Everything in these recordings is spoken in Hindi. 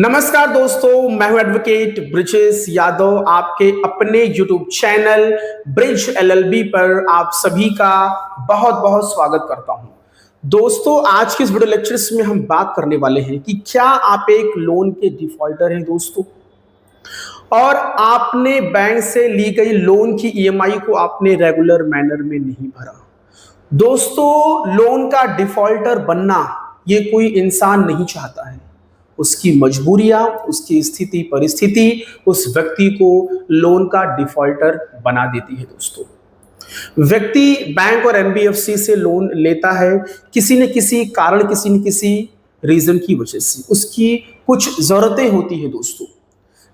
नमस्कार दोस्तों, मैं हूं एडवोकेट ब्रिजेश यादव। आपके अपने यूट्यूब चैनल ब्रिज एलएलबी पर आप सभी का बहुत बहुत स्वागत करता हूं। दोस्तों, आज के इस वीडियो लेक्चर्स में हम बात करने वाले हैं कि क्या आप एक लोन के डिफॉल्टर हैं दोस्तों, और आपने बैंक से ली गई लोन की ईएमआई को आपने रेगुलर मैनर में नहीं भरा। दोस्तों, लोन का डिफॉल्टर बनना ये कोई इंसान नहीं चाहता है। उसकी मजबूरियां, उसकी स्थिति परिस्थिति उस व्यक्ति को लोन का डिफॉल्टर बना देती है। दोस्तों, व्यक्ति बैंक और एनबीएफसी से लोन लेता है किसी न किसी कारण, किसी न किसी रीजन की वजह से। उसकी कुछ जरूरतें होती है दोस्तों,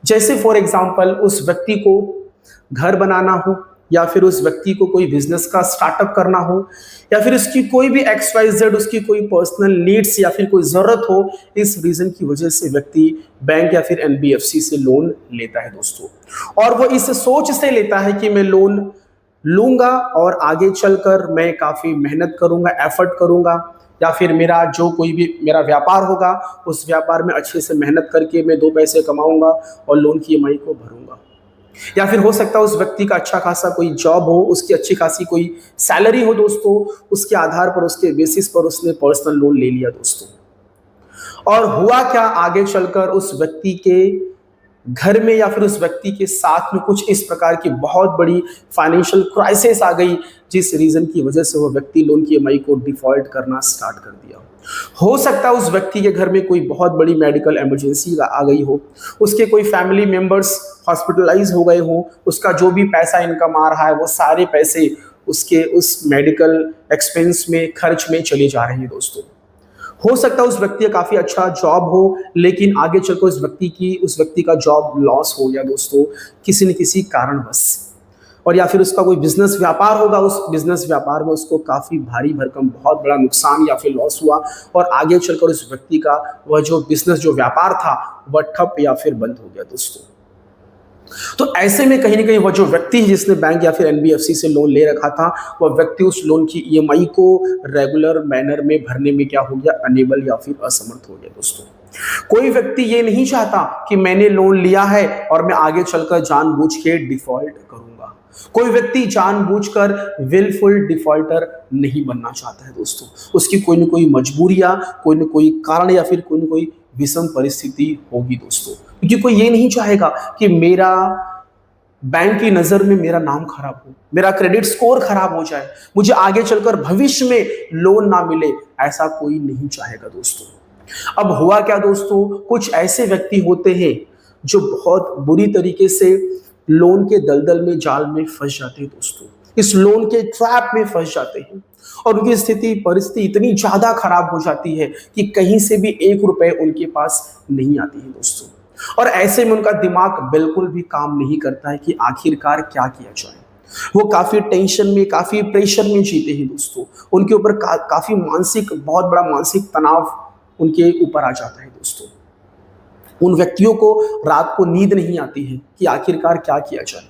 जैसे फॉर एग्जांपल उस व्यक्ति को घर बनाना हो, या फिर उस व्यक्ति को कोई बिजनेस का स्टार्टअप करना हो, या फिर उसकी कोई भी XYZ उसकी कोई पर्सनल नीड्स या फिर कोई जरूरत हो। इस रीजन की वजह से व्यक्ति बैंक या फिर एनबीएफसी से लोन लेता है दोस्तों, और वो इस सोच से लेता है कि मैं लोन लूंगा और आगे चलकर मैं काफी मेहनत करूंगा, एफर्ट करूंगा, या फिर मेरा जो कोई भी मेरा व्यापार होगा उस व्यापार में अच्छे से मेहनत करके मैं दो पैसे कमाऊंगा और लोन की ईएमआई को भरूंगा। या फिर हो सकता है उस व्यक्ति का अच्छा खासा कोई जॉब हो, उसकी अच्छी खासी कोई सैलरी हो दोस्तों, उसके आधार पर, उसके बेसिस पर उसने पर्सनल लोन ले लिया दोस्तों। और हुआ क्या, आगे चलकर उस व्यक्ति के घर में या फिर उस व्यक्ति के साथ में कुछ इस प्रकार की बहुत बड़ी फाइनेंशियल क्राइसिस आ गई, जिस रीजन की वजह से वो व्यक्ति लोन की ईएमआई को डिफॉल्ट करना स्टार्ट कर दिया। हो सकता है उस व्यक्ति के घर में कोई बहुत बड़ी मेडिकल इमरजेंसी आ गई हो, उसके कोई फैमिली मेंबर्स हॉस्पिटलाइज हो गए हो, उसका जो भी पैसा इनकम आ रहा है वो सारे पैसे उसके उस मेडिकल एक्सपेंस में, खर्च में चले जा रहे हैं दोस्तों। हो सकता है उस व्यक्ति का काफी अच्छा जॉब हो, लेकिन आगे चलकर उस व्यक्ति का जॉब लॉस हो गया दोस्तों, किसी न किसी कारणवश। और या फिर उसका कोई बिजनेस व्यापार होगा, उस बिजनेस व्यापार में उसको काफी भारी भरकम बहुत बड़ा नुकसान या फिर लॉस हुआ, और आगे चलकर उस व्यक्ति का वह जो बिजनेस, जो व्यापार था, वह ठप या फिर बंद हो गया दोस्तों। तो ऐसे में कहीं ना कहीं वह जो व्यक्ति है जिसने बैंक या फिर एनबीएफसी से लोन ले रखा था, वह व्यक्ति उस लोन की ईएमआई को रेगुलर मैनर में भरने में क्या हो गया, अनेबल या फिर असमर्थ हो गया दोस्तों। कोई व्यक्ति ये नहीं चाहता कि मैंने लोन लिया है और मैं आगे चलकर जानबूझ के डिफॉल्ट करूंगा। कोई व्यक्ति जानबूझकर विलफुल डिफॉल्टर नहीं बनना चाहता है दोस्तों। उसकी कोई ना कोई मजबूरियां, कोई ना कोई कारण, या फिर कोई ना कोई विषम परिस्थिति होगी दोस्तों, क्योंकि कोई ये नहीं चाहेगा कि मेरा बैंक की नजर में मेरा नाम खराब हो, मेरा क्रेडिट स्कोर खराब हो जाए, मुझे आगे चलकर भविष्य में लोन ना मिले। ऐसा कोई नहीं चाहेगा दोस्तों। अब हुआ क्या दोस्तों, कुछ ऐसे व्यक्ति होते हैं जो बहुत बुरी तरीके से लोन के दलदल में, जाल में फंस जाते हैं दोस्तों। इस लोन के ट्रैप में फंस जाते हैं और उनकी स्थिति परिस्थिति इतनी ज्यादा खराब हो जाती है कि कहीं से भी 1 रुपए उनके पास नहीं आती है दोस्तों। और ऐसे में उनका दिमाग बिल्कुल भी काम नहीं करता है कि आखिरकार क्या किया जाए। वो काफी टेंशन में, काफी प्रेशर में जीते हैं दोस्तों। उनके ऊपर काफी मानसिक, बहुत बड़ा मानसिक तनाव उनके ऊपर आ जाता है दोस्तों। उन व्यक्तियों को रात को नींद नहीं आती है कि आखिरकार क्या किया जाए।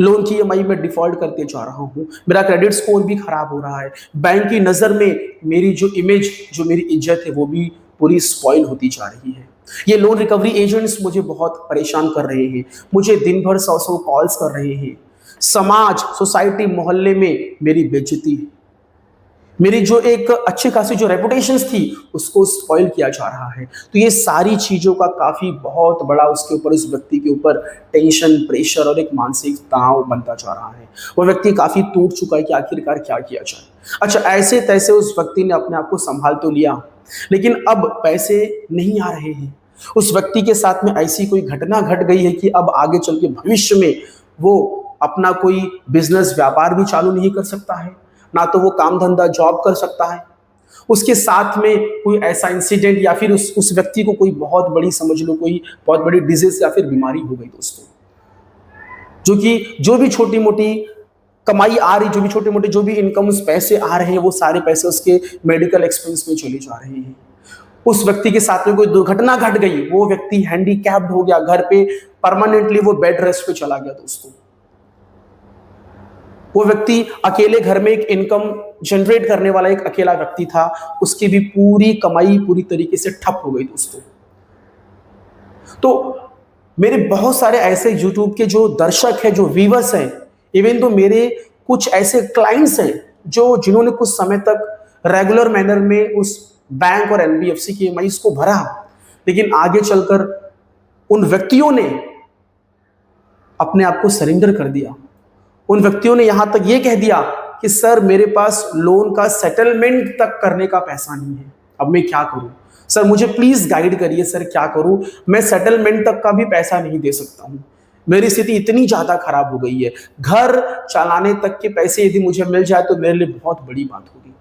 लोन की ईएमआई में डिफॉल्ट करते जा रहा हूं, मेरा क्रेडिट स्कोर भी खराब हो रहा है, बैंक की नजर में मेरी जो इमेज, जो मेरी इज्जत है, वो भी पूरी स्पॉइल होती जा रही है। ये लोन रिकवरी एजेंट्स मुझे बहुत परेशान कर रहे हैं, मुझे दिन भर 100 कॉल्स कर रहे हैं। समाज, सोसाइटी, मोहल्ले में मेरी बेइज्जती है, मेरी जो एक अच्छी खासी जो रेपुटेशन थी उसको स्पॉइल किया जा रहा है। तो ये सारी चीजों का काफी बहुत बड़ा उसके ऊपर, उस व्यक्ति के ऊपर टेंशन, प्रेशर और एक मानसिक तनाव बनता जा रहा है। वो व्यक्ति काफी टूट चुका है कि आखिरकार क्या किया जाए। अच्छा, ऐसे तैसे उस व्यक्ति ने अपने आप को संभाल तो लिया, लेकिन अब पैसे नहीं आ रहे हैं। उस व्यक्ति के साथ में ऐसी कोई घटना घट गई है कि अब आगे चल के भविष्य में वो अपना कोई बिजनेस, व्यापार भी चालू नहीं कर सकता है, ना तो वो काम धंधा जॉब कर सकता है। उसके साथ में कोई ऐसा इंसिडेंट या फिर उस व्यक्ति को कोई बहुत बड़ी, समझ लो कोई बहुत बड़ी डिजीज या फिर बीमारी हो गई दोस्तों, जो भी छोटी मोटी कमाई आ रही, जो भी छोटे मोटे जो भी इनकम, पैसे आ रहे हैं, वो सारे पैसे उसके मेडिकल एक्सपेंस में चले जा रहे हैं। उस व्यक्ति के साथ में कोई दुर्घटना घट गई, वो व्यक्ति हैंडीकैप्ड हो गया, घर पे परमानेंटली वो बेड रेस्ट पे चला गया दोस्तों। वो व्यक्ति अकेले घर में एक इनकम जनरेट करने वाला एक अकेला व्यक्ति था, उसकी भी पूरी कमाई पूरी तरीके से ठप हो गई दोस्तों। तो मेरे बहुत सारे ऐसे यूट्यूब के जो दर्शक हैं, जो व्यूअर्स हैं, इवन तो मेरे कुछ ऐसे क्लाइंट्स हैं जो जिन्होंने कुछ समय तक रेगुलर मैनर में उस बैंक और एनबीएफसी की ईएमआईज को भरा, लेकिन आगे चलकर उन व्यक्तियों ने अपने आप को सरेंडर कर दिया। उन व्यक्तियों ने यहां तक ये कह दिया कि सर मेरे पास लोन का सेटलमेंट तक करने का पैसा नहीं है, अब मैं क्या करूं? सर मुझे प्लीज गाइड करिए, सर क्या करूं? मैं सेटलमेंट तक का भी पैसा नहीं दे सकता हूं, मेरी स्थिति इतनी ज्यादा खराब हो गई है, घर चलाने तक के पैसे यदि मुझे मिल जाए तो मेरे लिए बहुत बड़ी बात होगी।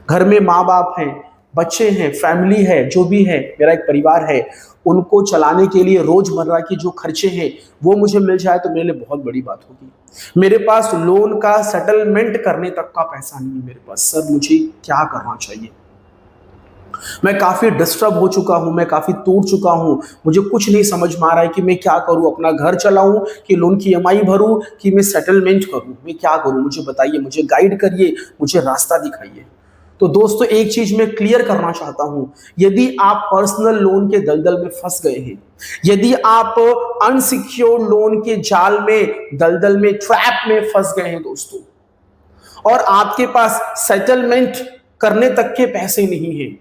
घर में माँ बाप हैं, बच्चे हैं, फैमिली है, जो भी है, मेरा एक परिवार है, उनको चलाने के लिए रोजमर्रा की जो खर्चे हैं वो मुझे मिल जाए तो मेरे लिए बहुत बड़ी बात होगी। मेरे पास लोन का सेटलमेंट करने तक का पैसा नहीं है मेरे पास, सर मुझे क्या करना चाहिए? मैं काफी डिस्टर्ब हो चुका हूं, मैं काफी टूट चुका हूं, मुझे कुछ नहीं समझ में आ रहा है कि मैं क्या करूं, अपना घर चलाऊं कि लोन की ईएमआई भरूं कि मैं सेटलमेंट करूं, मैं क्या करूं? मुझे बताइए, मुझे गाइड करिए, मुझे रास्ता दिखाइए। तो दोस्तों एक चीज मैं क्लियर करना चाहता हूं, यदि आप पर्सनल लोन के दलदल में फंस गए हैं, यदि आप अनसिक्योर्ड लोन के जाल में, दलदल में, ट्रैप में फंस गए हैं दोस्तों, और आपके पास सेटलमेंट करने तक के पैसे नहीं हैं,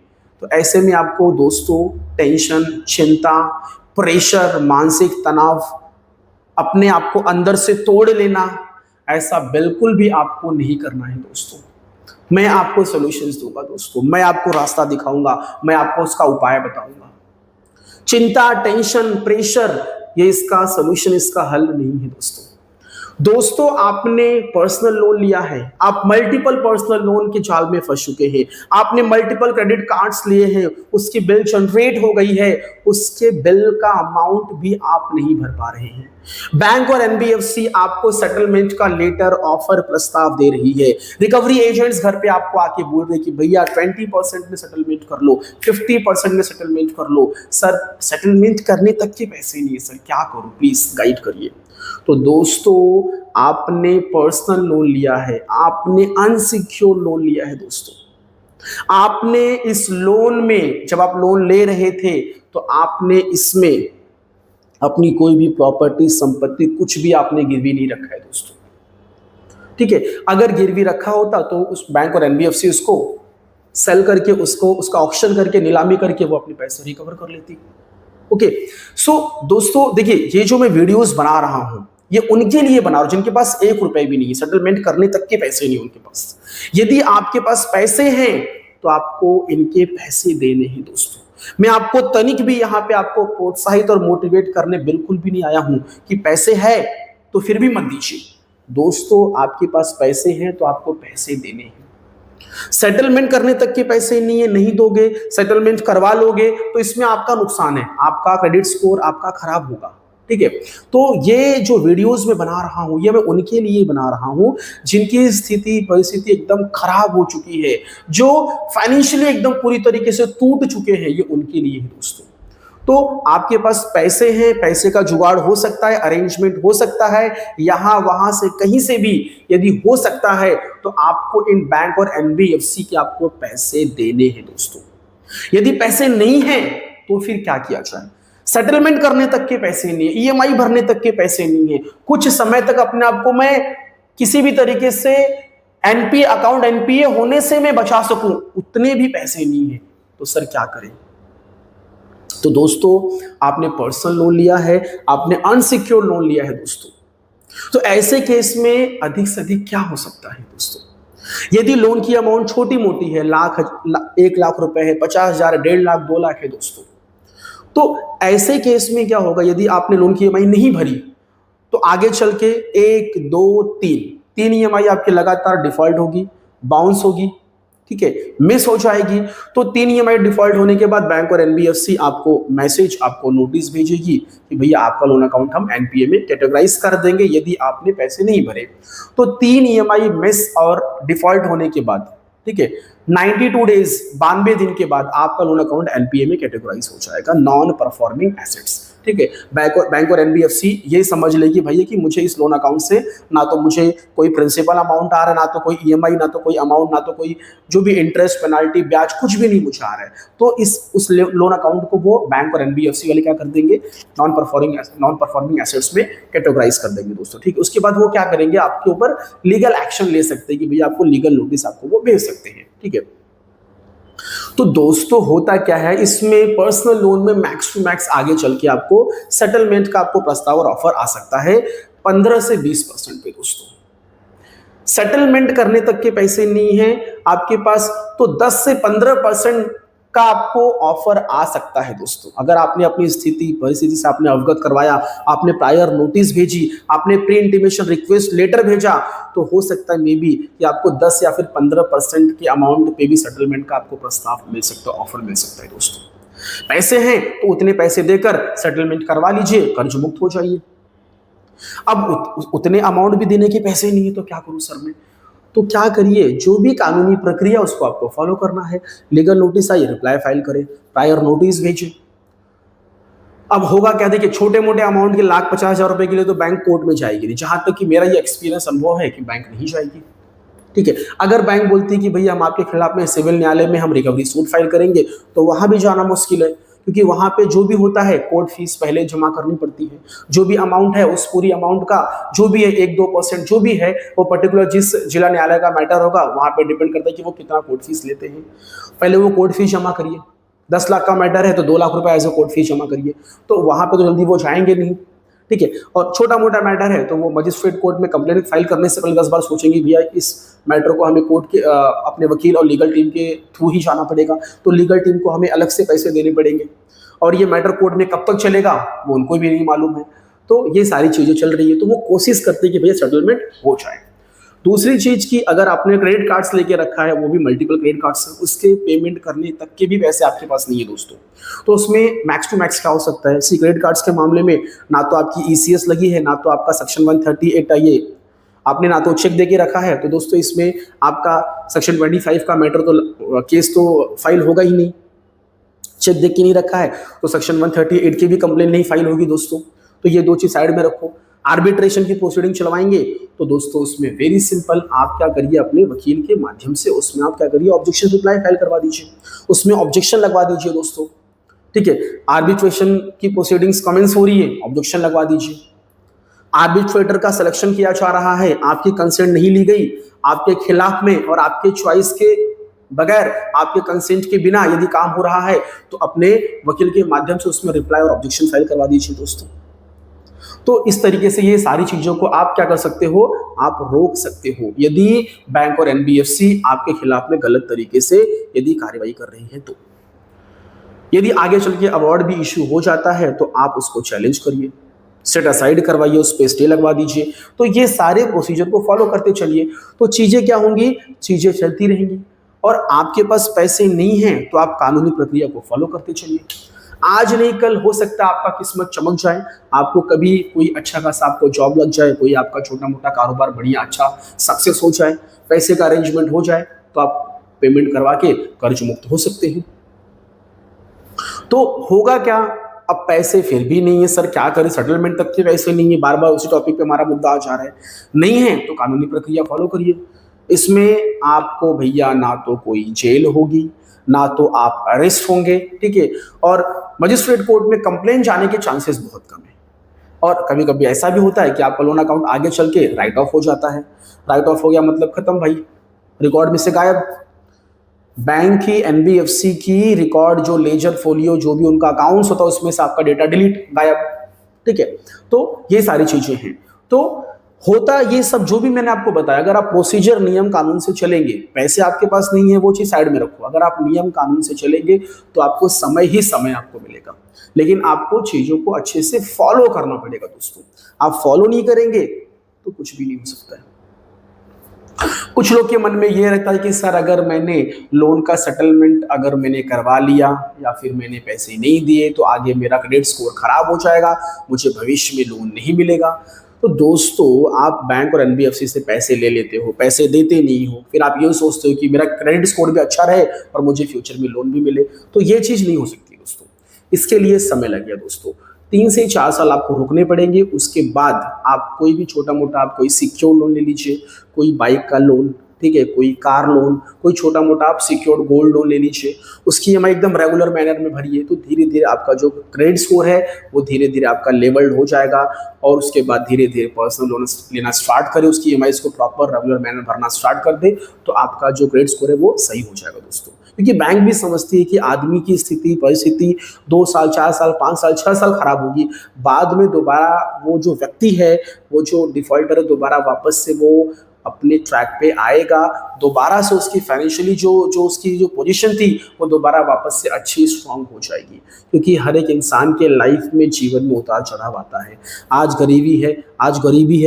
तो ऐसे में आपको दोस्तों टेंशन, चिंता, प्रेशर, मानसिक तनाव, अपने आप को अंदर से तोड़ लेना, ऐसा बिल्कुल भी आपको नहीं करना है दोस्तों। मैं आपको सॉल्यूशंस दूंगा दोस्तों, मैं आपको रास्ता दिखाऊंगा, मैं आपको उसका उपाय बताऊंगा। चिंता, टेंशन, प्रेशर, ये इसका सॉल्यूशन, इसका हल नहीं है दोस्तों। दोस्तों आपने पर्सनल लोन लिया है, आप मल्टीपल पर्सनल लोन के जाल में फंस चुके हैं, आपने मल्टीपल क्रेडिट कार्ड्स लिए हैं, उसकी बिल जनरेट हो गई है, उसके बिल का अमाउंट भी आप नहीं भर पा रहे हैं। बैंक और एनबीएफसी आपको सेटलमेंट का लेटर, ऑफर, प्रस्ताव दे रही है। रिकवरी एजेंट्स घर पे आपको आके बोल रहे कि भैया 20% में सेटलमेंट कर लो, 50% में सेटलमेंट कर लो। सर सेटलमेंट करने तक के पैसे नहीं है सर, क्या करूं? प्लीज गाइड करिए। तो दोस्तों आपने पर्सनल लोन लिया है, आपने अनसिक्योर्ड लोन लिया है दोस्तों। आपने इस लोन में, जब आप लोन ले रहे थे तो आपने इसमें अपनी कोई भी प्रॉपर्टी, संपत्ति, कुछ भी आपने गिरवी नहीं रखा है दोस्तों, ठीक है? अगर गिरवी रखा होता तो उस बैंक और एनबीएफसी उसको सेल करके, उसको उसका ऑक्शन करके, नीलामी करके वो अपने पैसे रिकवर कर लेती। ओके, सो दोस्तों देखिए, ये जो मैं वीडियोस बना रहा हूं ये उनके लिए बना रहा हूं जिनके पास 1 रुपए भी नहीं है, सेटलमेंट करने तक के पैसे नहीं उनके पास। यदि आपके पास पैसे हैं तो आपको इनके पैसे देने हैं दोस्तों। मैं आपको तनिक भी यहां पे आपको प्रोत्साहित और मोटिवेट करने बिल्कुल भी नहीं आया हूं कि पैसे है तो फिर भी मत दीजिए। दोस्तों आपके पास पैसे हैं तो आपको पैसे देने हैं। सेटलमेंट करने तक के पैसे नहीं है, नहीं दोगे, सेटलमेंट करवा लोगे तो इसमें आपका नुकसान है, आपका क्रेडिट स्कोर आपका खराब होगा, ठीक है? तो ये जो वीडियोस में बना रहा हूं ये मैं उनके लिए बना रहा हूं जिनकी स्थिति, परिस्थिति एकदम खराब हो चुकी है, जो फाइनेंशियली एकदम पूरी तरीके से टूट चुके हैं, ये उनके लिए है दोस्तों। तो आपके पास पैसे हैं, पैसे का जुगाड़ हो सकता है, अरेंजमेंट हो सकता है, यहां वहां से कहीं से भी यदि हो सकता है तो आपको इन बैंक और एनबीएफसी के आपको पैसे देने हैं दोस्तों। यदि पैसे नहीं हैं तो फिर क्या किया जाए? सेटलमेंट करने तक के पैसे नहीं है, ईएमआई भरने तक के पैसे नहीं है, कुछ समय तक अपने आप को मैं किसी भी तरीके से एनपीए अकाउंट, एनपीए होने से मैं बचा सकूं, उतने भी पैसे नहीं है, तो सर क्या करें? तो दोस्तों आपने पर्सनल लोन लिया है, आपने अनसिक्योर्ड लोन लिया है दोस्तों। तो ऐसे केस में अधिक से अधिक क्या हो सकता है दोस्तों? यदि लोन की अमाउंट छोटी मोटी है, 1 लाख रुपए है, 50,000, 1.5 लाख, 2 लाख है दोस्तों, तो ऐसे केस में क्या होगा? यदि आपने लोन की ईएमआई नहीं भरी तो आगे चल के 1, 2, 3 ईएमआई आपकी लगातार डिफॉल्ट होगी, बाउंस होगी, ठीक है, मिस हो जाएगी। तो 3 ईएमआई डिफॉल्ट होने के बाद बैंक और एनबीएफसी आपको मैसेज, आपको नोटिस भेजेगी कि भैया आपका लोन अकाउंट हम एनपीए में कैटेगराइज कर देंगे यदि आपने पैसे नहीं भरे। तो 3 ईएमआई मिस और डिफॉल्ट होने के बाद, ठीक है, 92 डेज 92 दिन के बाद आपका लोन अकाउंट एनपीए में कैटेगराइज हो जाएगा, नॉन परफॉर्मिंग एसेट्स। ठीक है, बैंक और एनबीएफसी ये समझ लेगी भैया कि मुझे इस लोन अकाउंट से ना तो मुझे कोई प्रिंसिपल अमाउंट आ रहा है, ना तो कोई ईएमआई, ना तो कोई अमाउंट, ना तो कोई जो भी इंटरेस्ट, पेनाल्टी, ब्याज, कुछ भी नहीं मुझे आ रहा है। तो उस लोन अकाउंट को वो बैंक और एनबीएफसी वाले क्या कर देंगे, नॉन परफॉर्मिंग एसेट्स में कैटेगराइज कर देंगे दोस्तों। ठीक है, उसके बाद वो क्या करेंगे, आपके ऊपर लीगल एक्शन ले सकते हैं कि भैया आपको लीगल नोटिस आपको वो भेज सकते हैं। ठीक है, तो दोस्तों होता क्या है, इसमें पर्सनल लोन में मैक्स टू मैक्स आगे चल के आपको सेटलमेंट का आपको प्रस्ताव और ऑफर आ सकता है 15 से 20% पे दोस्तों। सेटलमेंट करने तक के पैसे नहीं है आपके पास तो 10 से 15% का आपको ऑफर आ सकता है दोस्तों। अगर आपने अपनी परिस्थिति से आपने अवगत करवाया, आपने प्रायर नोटिस भेजी, आपने प्री इंटीमेशन रिक्वेस्ट लेटर भेजा, तो हो सकता है मे बी कि आपको 10 या फिर 15% के अमाउंट पे भी सेटलमेंट का आपको प्रस्ताव मिल सकता है, ऑफर मिल सकता है दोस्तों। पैसे हैं तो उतने पैसे देकर सेटलमेंट करवा लीजिए, कर्ज मुक्त हो जाइए। अब उतने अमाउंट भी देने के पैसे नहीं है तो क्या करूं सर मैं, तो क्या करिए, जो भी कानूनी प्रक्रिया उसको आपको फॉलो करना है। लीगल नोटिस आई, रिप्लाई फाइल करें, प्रायर नोटिस भेजें। अब होगा क्या, देखिए छोटे मोटे अमाउंट के 1,50,000 रुपए के लिए तो बैंक कोर्ट में जाएगी नहीं, जहां तक कि मेरा ये एक्सपीरियंस अनुभव है कि बैंक नहीं जाएगी। ठीक है, अगर बैंक बोलती है कि भैया हम आपके खिलाफ में सिविल न्यायालय में हम रिकवरी सूट फाइल करेंगे, तो वहां भी जाना मुश्किल है, क्योंकि वहां पे जो भी होता है कोर्ट फीस पहले जमा करनी पड़ती है। जो भी अमाउंट है उस पूरी अमाउंट का जो भी है 1-2% जो भी है वो पर्टिकुलर जिस जिला न्यायालय का मैटर होगा वहां पे डिपेंड करता है कि वो कितना कोर्ट फीस लेते हैं। पहले वो कोर्ट फीस जमा करिए, 10 लाख का मैटर है तो 2 लाख रुपए एज ए कोर्ट फीस जमा करिए, तो वहां पे तो जल्दी वो जाएंगे नहीं। ठीक है, और छोटा मोटा मैटर है तो वो मजिस्ट्रेट कोर्ट में कंप्लेंट फाइल करने से पहले 10 बार सोचेंगे भैया इस मैटर को हमें कोर्ट के अपने वकील और लीगल टीम के थ्रू ही जाना पड़ेगा, तो लीगल टीम को हमें अलग से पैसे देने पड़ेंगे, और ये मैटर कोर्ट में कब तक चलेगा वो उनको भी नहीं मालूम है। तो ये सारी चीजें चल रही है, तो वो कोशिश करते हैं कि भैया सेटलमेंट हो जाए। दूसरी चीज की, अगर आपने क्रेडिट कार्ड्स लेके रखा है, वो भी मल्टीपल क्रेडिट कार्ड्स, उसके पेमेंट करने तक के भी पैसे आपके पास नहीं है दोस्तों, तो उसमें मैक्स टू मैक्स क्या हो सकता है, क्रेडिट कार्ड्स के मामले में ना तो आपकी ईसीएस लगी है, ना तो आपका सेक्शन 138 ये आपने ना तो चेक देके रखा है, तो दोस्तों इसमें आपका सेक्शन 25 का मैटर तो केस तो फाइल होगा ही नहीं। चेक देख के नहीं रखा है तो सेक्शन 138 की भी कंप्लेन नहीं फाइल होगी दोस्तों। तो ये दो चीज साइड में रखो। आर्बिट्रेशन की प्रोसीडिंग चलवाएंगे तो दोस्तों उसमें वेरी सिंपल, आप क्या करिए अपने वकील के माध्यम से उसमें आप क्या करिए ऑब्जेक्शन रिप्लाई फाइल करवा दीजिए, उसमें ऑब्जेक्शन लगवा दीजिए दोस्तों। ठीक है, आर्बिट्रेशन की प्रोसीडिंग्स कमेंस हो रही है, ऑब्जेक्शन लगवा दीजिए। आर्बिट्रेटर का सिलेक्शन किया जा रहा है, आपकी कंसेंट नहीं ली गई, आपके खिलाफ में और आपके चॉइस के बगैर, आपके कंसेंट के बिना यदि काम हो रहा है तो अपने वकील के माध्यम से उसमें रिप्लाई और ऑब्जेक्शन फाइल करवा दीजिए दोस्तों। तो इस तरीके से ये सारी चीजों को आप क्या कर सकते हो, आप रोक सकते हो यदि बैंक और एनबीएफसी आपके खिलाफ में गलत तरीके से यदि कार्रवाई कर रही है। तो यदि आगे चल के अवार्ड भी इश्यू हो जाता है तो आप उसको चैलेंज करिए, सेट असाइड करवाइए, उस पर स्टे लगवा दीजिए। तो ये सारे प्रोसीजर को फॉलो करते चलिए तो चीजें क्या होंगी, चीजें चलती रहेंगी। और आपके पास पैसे नहीं हैं तो आप कानूनी प्रक्रिया को फॉलो करते चलिए। आज नहीं कल हो सकता है आपका किस्मत चमक जाए, आपको कभी कोई अच्छा खासा आपको जॉब लग जाए, कोई आपका छोटा मोटा कारोबार बढ़िया अच्छा सक्सेस हो जाए, पैसे का अरेंजमेंट हो जाए तो आप पेमेंट करवा के कर्ज मुक्त हो सकते हैं। तो होगा क्या, अब पैसे फिर भी नहीं है सर, क्या करें, सेटलमेंट तक के पैसे नहीं है, बार बार उसी टॉपिक पे हमारा मुद्दा आ जा रहा है। नहीं है तो कानूनी प्रक्रिया फॉलो करिए। इसमें आपको भैया ना तो कोई जेल होगी, ना तो आप अरेस्ट होंगे। ठीक है, और मजिस्ट्रेट कोर्ट में कंप्लेन जाने के चांसेस बहुत कम है। और कभी कभी ऐसा भी होता है कि आपका लोन अकाउंट आगे चल के राइट ऑफ हो जाता है। राइट ऑफ हो गया मतलब खत्म भाई, रिकॉर्ड में से गायब। बैंक की, एनबीएफसी की रिकॉर्ड, जो लेजर फोलियो, जो भी उनका अकाउंट्स होता है उसमें से आपका डेटा डिलीट, गायब। ठीक है, तो ये सारी चीजें हैं। तो होता ये सब जो भी मैंने आपको बताया, अगर आप प्रोसीजर नियम कानून से चलेंगे, पैसे आपके पास नहीं है वो चीज साइड में रखो, अगर आप नियम कानून से चलेंगे तो आपको समय ही समय आपको मिलेगा, लेकिन आपको चीजों को अच्छे से फॉलो करना पड़ेगा दोस्तों। आप फॉलो नहीं करेंगे तो कुछ भी नहीं हो सकता है। कुछ लोग के मन में ये रहता है कि सर अगर मैंने लोन का सेटलमेंट अगर मैंने करवा लिया या फिर मैंने पैसे नहीं दिए तो आगे मेरा क्रेडिट स्कोर खराब हो जाएगा, मुझे भविष्य में लोन नहीं मिलेगा। तो दोस्तों आप बैंक और एनबीएफसी से पैसे ले लेते हो, पैसे देते नहीं हो, फिर आप ये सोचते हो कि मेरा क्रेडिट स्कोर भी अच्छा रहे और मुझे फ्यूचर में लोन भी मिले, तो ये चीज़ नहीं हो सकती दोस्तों। इसके लिए समय लगेगा दोस्तों, 3 से 4 साल आपको रुकने पड़ेंगे। उसके बाद आप कोई भी छोटा मोटा आप कोई सिक्योर लोन ले लीजिए, कोई बाइक का लोन, ठीक है, कोई कार लोन, कोई छोटा मोटा आप सिक्योर्ड गोल्ड लोन ले लीजिए, उसकी ईएमआई एकदम रेगुलर मैनर में भरिए, तो धीरे धीरे आपका जो क्रेडिट स्कोर है वो धीरे धीरे आपका लेवल्ड हो जाएगा। और उसके बाद धीरे धीरे पर्सनल लोन लेना स्टार्ट करें, उसकी ईएमआई को प्रॉपर रेगुलर मैनर भरना स्टार्ट कर दे, तो आपका जो क्रेडिट स्कोर है वो सही हो जाएगा दोस्तों। क्योंकि बैंक भी समझती है कि आदमी की स्थिति परिस्थिति 2 साल 4 साल 5 साल 6 साल खराब होगी, बाद में दोबारा वो जो व्यक्ति है, वो जो डिफॉल्टर है, दोबारा वापस से वो अपने ट्रैक पे आएगा, दोबारा से उसकी फाइनेंशियली जो जो उसकी जो पोजीशन थी वो दोबारा वापस से अच्छी स्ट्रांग हो जाएगी। क्योंकि हर एक इंसान के लाइफ में जीवन में उतार चढ़ाव आता है। आज गरीबी है,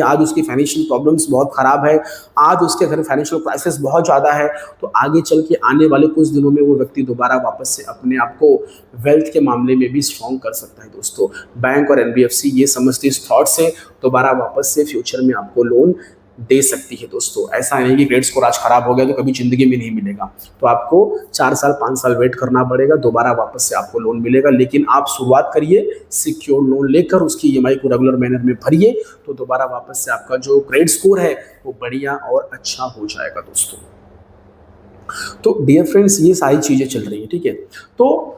आज उसकी फाइनेंशियल प्रॉब्लम्स बहुत ख़राब है, आज उसके घर फाइनेंशियल क्राइसिस बहुत ज़्यादा है, तो आगे चल के आने वाले कुछ दिनों में वो व्यक्ति दोबारा वापस से अपने आप को वेल्थ के मामले में भी स्ट्रांग कर सकता है दोस्तों। बैंक और एनबीएफसी ये समझती इस थॉट से दोबारा वापस से फ्यूचर में आपको लोन दे सकती है दोस्तों। ऐसा नहीं कि क्रेडिट स्कोर आज खराब हो गया तो कभी जिंदगी में नहीं मिलेगा, तो आपको 4 साल 5 साल वेट करना पड़ेगा, दोबारा वापस से आपको लोन मिलेगा। लेकिन आप शुरुआत करिए सिक्योर लोन लेकर, उसकी ईएमआई को रेगुलर मैनर में भरिए, तो दोबारा वापस से आपका जो क्रेडिट स्कोर है वो बढ़िया और अच्छा हो जाएगा दोस्तों। तो डियर फ्रेंड्स, ये सारी चीजें चल रही है, ठीक है। तो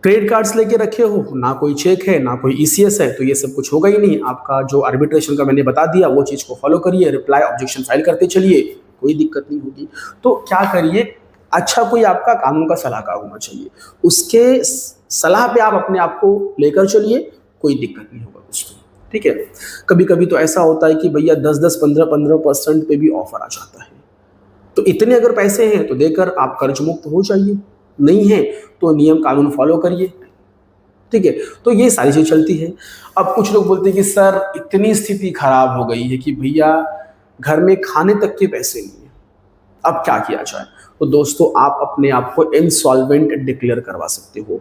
क्रेडिट कार्ड्स लेके रखे हो, ना कोई चेक है ना कोई ईसीएस है, तो ये सब कुछ होगा ही नहीं। आपका जो आर्बिट्रेशन का मैंने बता दिया वो चीज़ को फॉलो करिए, रिप्लाई ऑब्जेक्शन फाइल करते चलिए, कोई दिक्कत नहीं होगी। तो क्या करिए, अच्छा कोई आपका कानून का सलाहकार होना चाहिए, उसके सलाह पे आप अपने आप को लेकर चलिए, कोई दिक्कत नहीं होगा दोस्तों, ठीक है। कभी कभी तो ऐसा होता है कि भैया 10-10 15-15% पे भी ऑफर आ जाता है, तो इतने अगर पैसे हैं तो देकर आप कर्ज मुक्त हो जाइए, नहीं है तो नियम कानून फॉलो करिए, ठीक है। तो ये सारी चीज़ चलती है। अब कुछ लोग बोलते हैं कि सर इतनी स्थिति खराब हो गई है कि भैया घर में खाने तक के पैसे नहीं है, अब क्या किया जाए। तो दोस्तों आप अपने आप को इंसॉल्वेंट डिक्लेयर करवा सकते हो,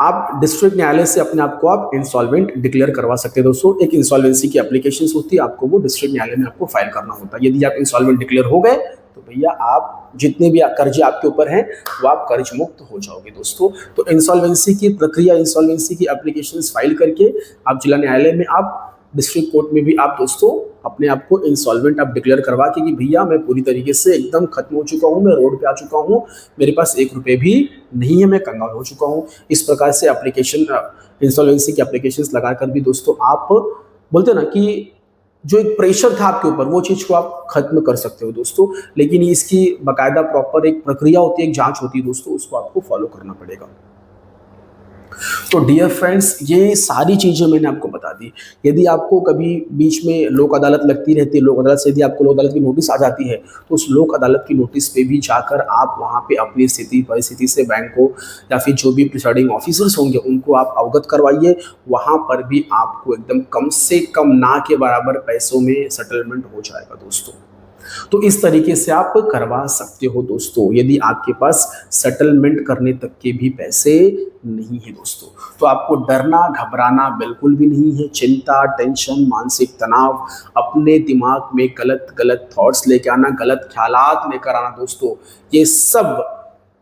आप डिस्ट्रिक्ट न्यायालय से अपने आप को आप इंसॉल्वेंट डिक्लेयर करवा सकते हैं दोस्तों। एक इंसॉल्वेंसी की एप्लीकेशन होती है, आपको वो डिस्ट्रिक्ट न्यायालय में आपको फाइल करना होता है। यदि आप इंसॉल्वेंट डिक्लेयर हो गए तो भैया आप जितने भी कर्जे आपके ऊपर हैं वो आप कर्ज मुक्त हो जाओगे दोस्तों। तो इंसॉल्वेंसी की प्रक्रिया, इंसॉल्वेंसी की एप्लीकेशन फाइल करके आप जिला न्यायालय में, आप डिस्ट्रिक्ट कोर्ट में भी आप दोस्तों अपने आप को इंसॉल्वेंट आप डिक्लेयर करवा के कि भैया मैं पूरी तरीके से एकदम खत्म हो चुका हूँ, मैं रोड पे आ चुका हूँ, मेरे पास 1 रुपये भी नहीं है, मैं कंगाल हो चुका हूँ। इस प्रकार से एप्लीकेशन, इंसॉल्वेंसी की एप्लीकेशंस लगाकर भी दोस्तों आप बोलते ना कि जो एक प्रेशर था आपके ऊपर वो चीज़ को आप खत्म कर सकते हो दोस्तों। लेकिन इसकी बाकायदा प्रॉपर एक प्रक्रिया होती है, एक जांच होती है दोस्तों, उसको आपको फॉलो करना पड़ेगा। तो डियर फ्रेंड्स, ये सारी चीज़ें मैंने आपको बता दी। यदि आपको कभी बीच में लोक अदालत लगती रहती है, लोक अदालत से यदि आपको लोक अदालत की नोटिस आ जाती है, तो उस लोक अदालत की नोटिस पे भी जाकर आप वहाँ पे अपनी स्थिति परिस्थिति से बैंक को या फिर जो भी प्रिसाइडिंग ऑफिसर्स होंगे उनको आप अवगत करवाइए। वहाँ पर भी आपको एकदम कम से कम ना के बराबर पैसों में सेटलमेंट हो जाएगा दोस्तों। तो इस तरीके से आप करवा सकते हो दोस्तों, यदि आपके पास सेटलमेंट करने तक के भी पैसे नहीं है दोस्तों। तो आपको डरना घबराना बिल्कुल भी नहीं है। चिंता, टेंशन, मानसिक तनाव, अपने दिमाग में गलत गलत थॉट्स लेके आना, गलत ख्यालात लेकर आना दोस्तों, ये सब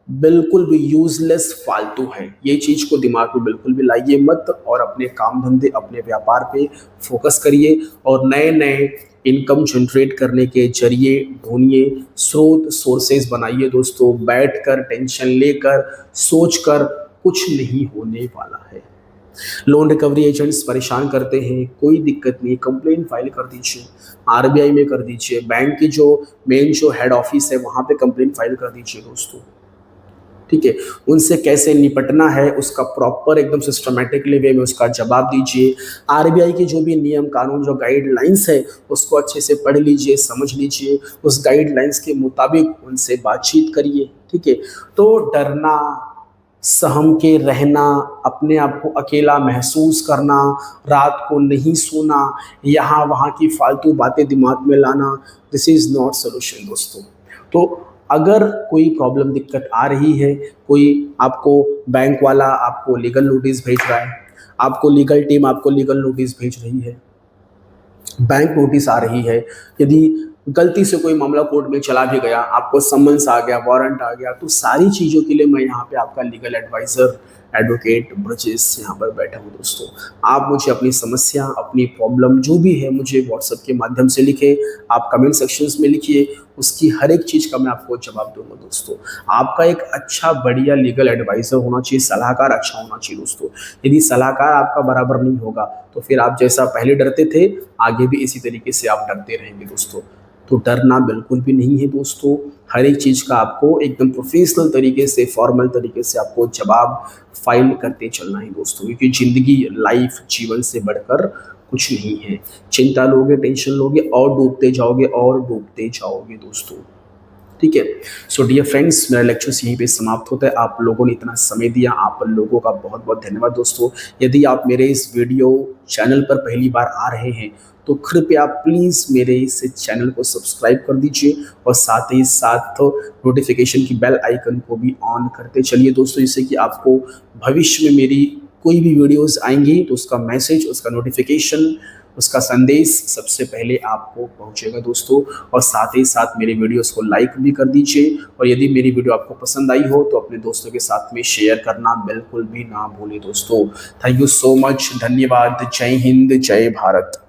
बिल्कुल भी यूजलेस फालतू है। ये चीज़ को दिमाग में बिल्कुल भी लाइए मत, और अपने काम धंधे, अपने व्यापार पे फोकस करिए और नए नए इनकम जनरेट करने के जरिए ढूंढिए, स्रोत सोर्सेज बनाइए दोस्तों। बैठकर टेंशन लेकर सोचकर कुछ नहीं होने वाला है। लोन रिकवरी एजेंट्स परेशान करते हैं, कोई दिक्कत नहीं, कंप्लेंट फाइल कर दीजिए, आरबीआई में कर दीजिए, बैंक की जो मेन जो हेड ऑफिस है वहाँ पे कंप्लेंट फाइल कर दीजिए दोस्तों, ठीक है। उनसे कैसे निपटना है उसका प्रॉपर एकदम सिस्टमेटिकली वे में उसका जवाब दीजिए। आरबीआई के जो भी नियम कानून, जो गाइडलाइंस है उसको अच्छे से पढ़ लीजिए, समझ लीजिए, उस गाइडलाइंस के मुताबिक उनसे बातचीत करिए, ठीक है। तो डरना, सहम के रहना, अपने आप को अकेला महसूस करना, रात को नहीं सोना, यहाँ वहाँ की फालतू बातें दिमाग में लाना, दिस इज़ नॉट सोल्यूशन दोस्तों। तो अगर कोई प्रॉब्लम दिक्कत आ रही है, कोई आपको बैंक वाला आपको लीगल नोटिस भेज रहा है, आपको लीगल टीम आपको लीगल नोटिस भेज रही है, बैंक नोटिस आ रही है, यदि गलती से कोई मामला कोर्ट में चला भी गया, आपको समन्स आ गया, वारंट आ गया, तो सारी चीज़ों के लिए मैं यहाँ पे आपका लीगल एडवाइज़र एडवोकेट ब्रजेश यहाँ पर बैठा हूँ दोस्तों। आप मुझे अपनी समस्या, अपनी प्रॉब्लम जो भी है मुझे व्हाट्सएप के माध्यम से लिखें, आप कमेंट सेक्शंस में लिखिए, उसकी हर एक चीज़ का मैं आपको जवाब दूँगा दोस्तों। आपका एक अच्छा बढ़िया लीगल एडवाइज़र होना चाहिए, सलाहकार अच्छा होना चाहिए दोस्तों। यदि सलाहकार आपका बराबर नहीं होगा, तो फिर आप जैसा पहले डरते थे, आगे भी इसी तरीके से आप डरते रहेंगे दोस्तों। तो डरना बिल्कुल भी नहीं है दोस्तों, हर एक चीज़ का आपको एकदम प्रोफेशनल तरीके से, फॉर्मल तरीके से आपको जवाब फाइल करते चलना है दोस्तों, क्योंकि ज़िंदगी, लाइफ, जीवन से बढ़कर कुछ नहीं है। चिंता लोगे, टेंशन लोगे और डूबते जाओगे और डूबते जाओगे दोस्तों। ठीक है। सो डियर फ्रेंड्स, मेरा लेक्चर्स यहीं पे समाप्त होता है। आप लोगों ने इतना समय दिया, आप लोगों का बहुत बहुत धन्यवाद दोस्तों। यदि आप मेरे इस वीडियो चैनल पर पहली बार आ रहे हैं, तो कृपया प्लीज़ मेरे इस चैनल को सब्सक्राइब कर दीजिए और साथ ही साथ नोटिफिकेशन की बेल आइकन को भी ऑन करते चलिए दोस्तों, जिससे कि आपको भविष्य में मेरी कोई भी वीडियोस आएंगी तो उसका मैसेज, उसका नोटिफिकेशन, उसका संदेश सबसे पहले आपको पहुंचेगा दोस्तों। और साथ ही साथ मेरे वीडियोस को लाइक भी कर दीजिए, और यदि मेरी वीडियो आपको पसंद आई हो तो अपने दोस्तों के साथ में शेयर करना बिल्कुल भी ना भूलें दोस्तों। थैंक यू सो मच, धन्यवाद। जय हिंद, जय भारत।